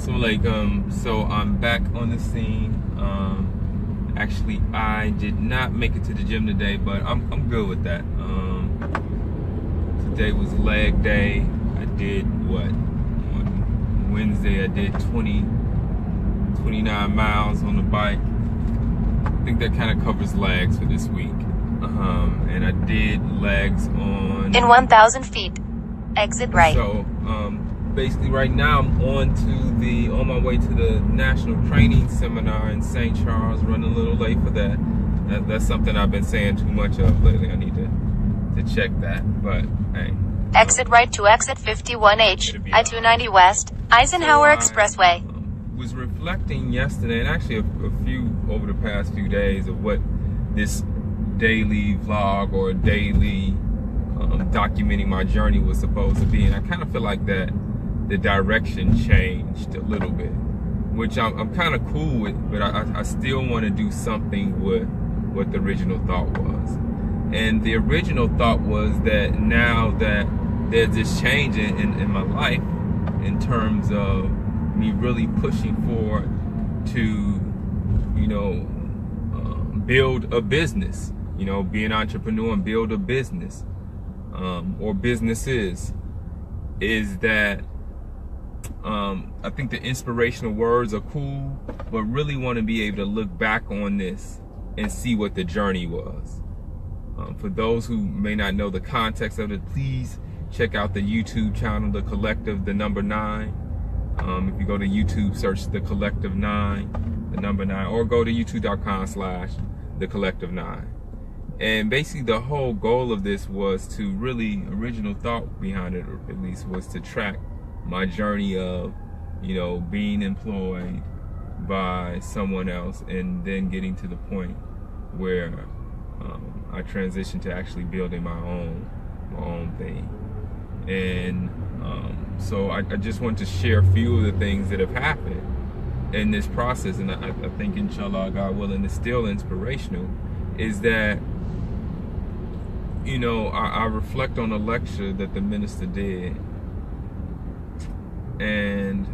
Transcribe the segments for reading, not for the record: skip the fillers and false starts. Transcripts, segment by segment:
So I'm back on the scene. Actually, I did not make it to the gym today, but I'm good with that. Today was leg day. I did on Wednesday. I did 29 miles on the bike. I think that kind of covers legs for this week. And I did legs on in 1,000 feet. Exit right. So basically right now I'm on my way to the National Training Seminar in St. Charles. Running a little late for that. That's something I've been saying too much of lately. I need to check that. But hey. Exit right to exit 51H, I-290 West, Eisenhower Expressway. Was reflecting yesterday, and actually a few over the past few days, of what this daily vlog or daily documenting my journey was supposed to be. And I kind of feel like that the direction changed a little bit, which I'm kind of cool with, but I still want to do something with what the original thought was. And the original thought was that now that there's this change in my life in terms of me really pushing forward to, build a business, be an entrepreneur and build a business, or businesses, is that I think the inspirational words are cool, but really want to be able to look back on this and see what the journey was. For those who may not know the context of it, please check out the YouTube channel, The Collective, the number 9. If you go to YouTube, search The Collective 9, the number 9, or go to youtube.com/The Collective 9. And basically the whole goal of this was to really, original thought behind it, or at least, was to track my journey of, being employed by someone else and then getting to the point where I transitioned to actually building my own thing. And so I just want to share a few of the things that have happened in this process, and I think, inshallah, God willing, it's still inspirational, is that, I reflect on a lecture that the minister did, and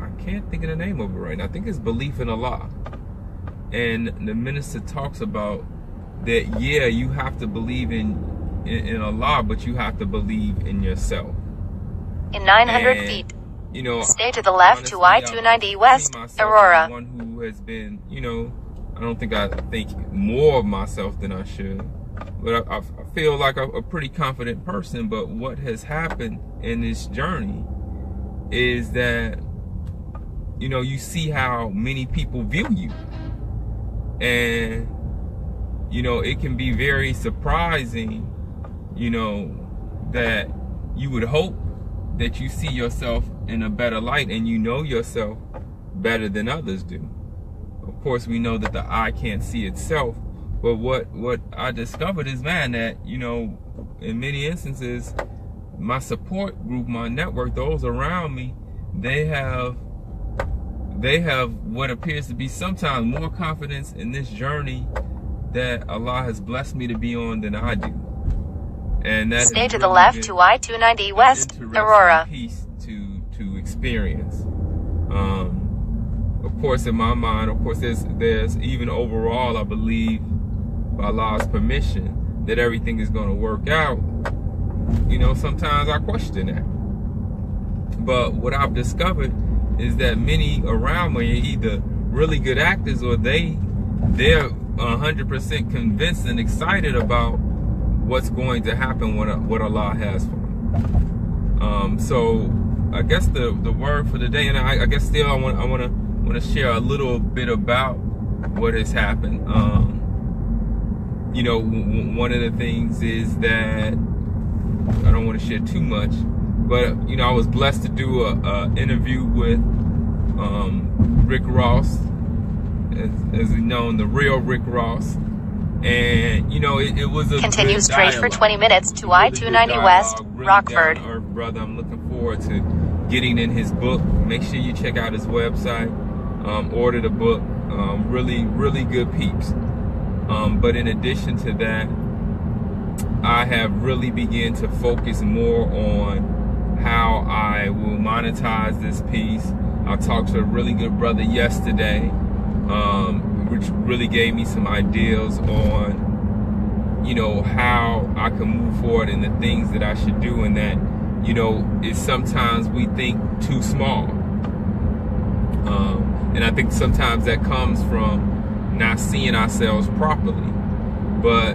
I can't think of the name of it right now. I think it's Belief in Allah. And the minister talks about that, yeah, you have to believe in Allah, but you have to believe in yourself. In 900 feet, stay to the left to I-290 West, Aurora. One who has been, I don't think I think more of myself than I should, but I feel like a pretty confident person. But what has happened in this journey is that, you see how many people view you. And, it can be very surprising, that you would hope that you see yourself in a better light and yourself better than others do. Of course, we know that the eye can't see itself, but what I discovered is, man, that, in many instances, my support group, my network, those around me, they have what appears to be sometimes more confidence in this journey that Allah has blessed me to be on than I do. And that stay to the left to I-290 West, Aurora. Piece to experience. Of course, in my mind, there's even overall, I believe, by Allah's permission, that everything is going to work out. Sometimes I question that. But what I've discovered is that many around me are either really good actors, or they're 100% convinced and excited about what's going to happen, what Allah has for me. So I guess the word for the day, and I guess still I want to share a little bit about what has happened. One of the things is that I don't want to share too much, but I was blessed to do a interview with Rick Ross, as known, the real Rick Ross. And it was a continue straight dialogue. For 20 minutes to I-290 West, really Rockford. Brother, I'm looking forward to getting in his book. Make sure you check out his website. Order the book. Really, really good peeps. But in addition to that, I have really begun to focus more on how I will monetize this piece, I talked to a really good brother yesterday, which really gave me some ideas on, you know, how I can move forward and the things that I should do, and that, you know, is sometimes we think too small. And I think sometimes that comes from not seeing ourselves properly, but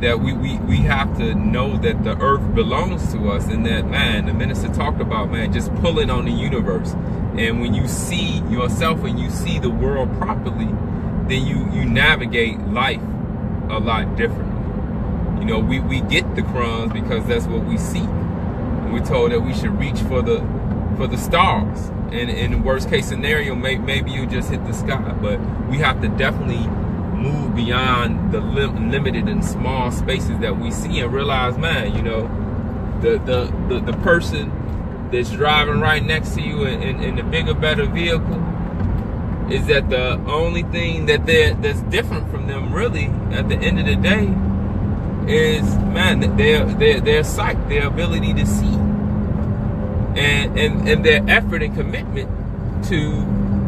that we have to know that the earth belongs to us, and that, man, the minister talked about, man, just pulling on the universe. And when you see yourself and you see the world properly, then you navigate life a lot differently. You know, we get the crumbs because that's what we seek. And we're told that we should reach for the stars. And in the worst case scenario, maybe you just hit the sky. But we have to definitely move beyond the limited and small spaces that we see and realize, man, you know, the person that's driving right next to you in the bigger, better vehicle, is that the only thing that's different from them, really, at the end of the day, is, man, their sight, their ability to see, and their effort and commitment to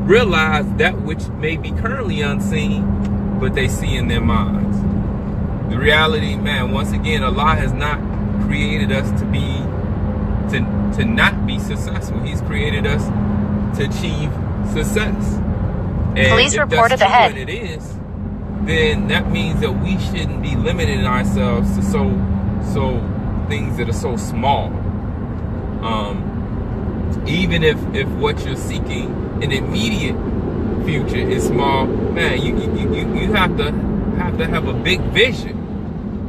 realize that which may be currently unseen, but they see in their minds. The reality, man, once again, Allah has not created us to not be successful. He's created us to achieve success. And police reported ahead. When it is, then that means that we shouldn't be limiting ourselves to so things that are so small. Even if what you're seeking in the immediate future is small, man, you have to have a big vision.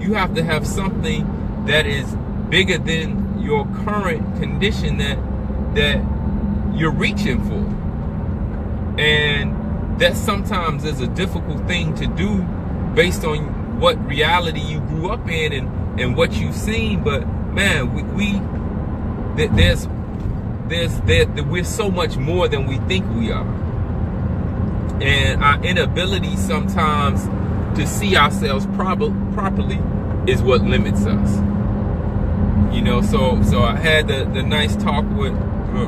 You have to have something that is bigger than your current condition that you're reaching for. And that sometimes is a difficult thing to do based on what reality you grew up in and what you've seen. But man, we're so much more than we think we are. And our inability sometimes to see ourselves properly is what limits us. You know, so I had the nice talk with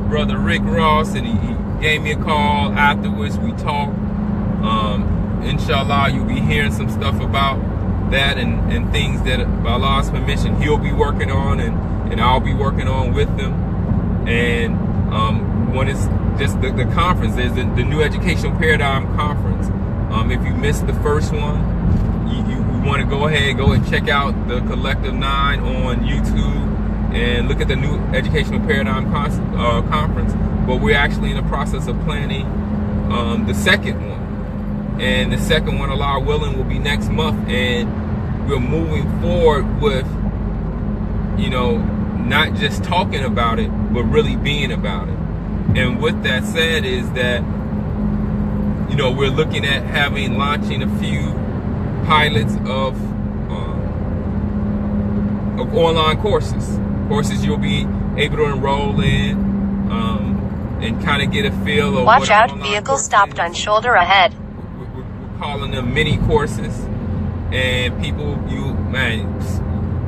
Brother Rick Ross, and he gave me a call afterwards. We talked. Inshallah, you'll be hearing some stuff about that and things that, by Allah's permission, he'll be working on and I'll be working on with them. And when it's just the conference, there's the New Educational Paradigm Conference. If you missed the first one, you want to go and check out the Collective 9 on YouTube and look at the New Educational Paradigm Conference. But we're actually in the process of planning the second one. And the second one, Allah willing, will be next month. And we're moving forward with, you know, not just talking about it, but really being about it. And with that said is that, you know, we're looking at launching a few pilots of online courses you'll be able to enroll in, and kind of get a feel of watch out, vehicle stopped on shoulder ahead. We're calling them mini courses, and people,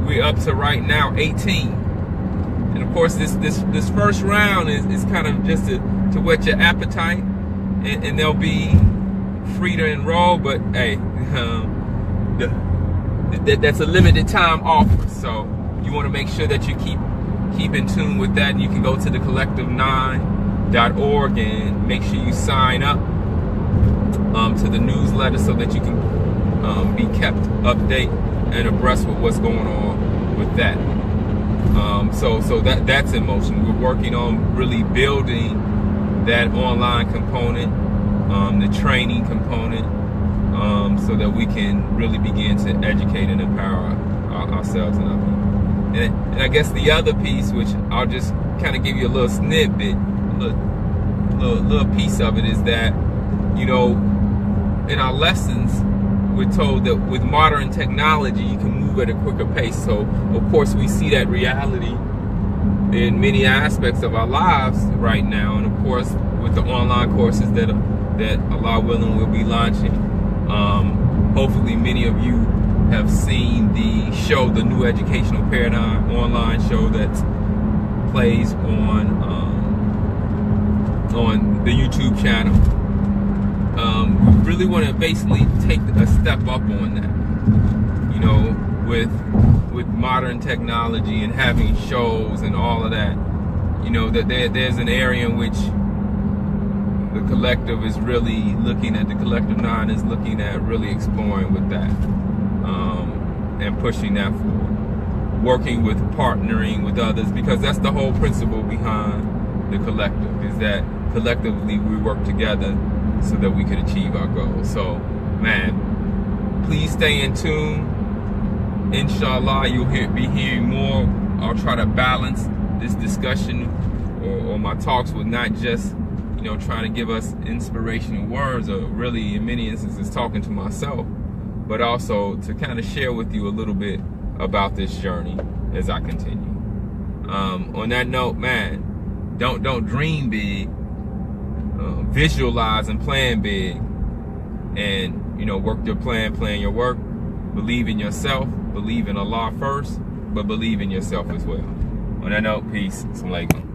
we're up to right now 18. And of course, this first round is kind of just to whet your appetite, and they'll be free to enroll. But hey, that's a limited time offer, so you want to make sure that you keep in tune with that. And you can go to the collective9.org and make sure you sign up to the newsletter so that you can be kept update and abreast with what's going on with that. So that's in motion. We're working on really building that online component, the training component, so that we can really begin to educate and empower ourselves and our people. And I guess the other piece, which I'll just kind of give you a little snippet, little piece of it, is that, you know, in our lessons, we're told that with modern technology, you can move at a quicker pace. So, of course, we see that reality in many aspects of our lives right now. And, of course, with the online courses that Allah willing will be launching, hopefully many of you have seen the show, the New Educational Paradigm online show that plays on on the YouTube channel. We really want to basically take a step up on that, you know, with modern technology and having shows and all of that. You know, that there's an area in which the collective is really looking at, the collective 9 is looking at really exploring with that, and pushing that forward, working with, partnering with others, because that's the whole principle behind the collective, is that collectively we work together so that we can achieve our goals. So, man, please stay in tune. Inshallah, you'll be hearing more. I'll try to balance this discussion or my talks with not just, you know, trying to give us inspirational words, or really in many instances talking to myself, but also to kind of share with you a little bit about this journey as I continue. On that note, man, don't dream big, visualize and plan big, and, you know, work your plan your work. Believe in yourself, believe in Allah first, but believe in yourself as well. On that note, peace. Assalamu alaikum.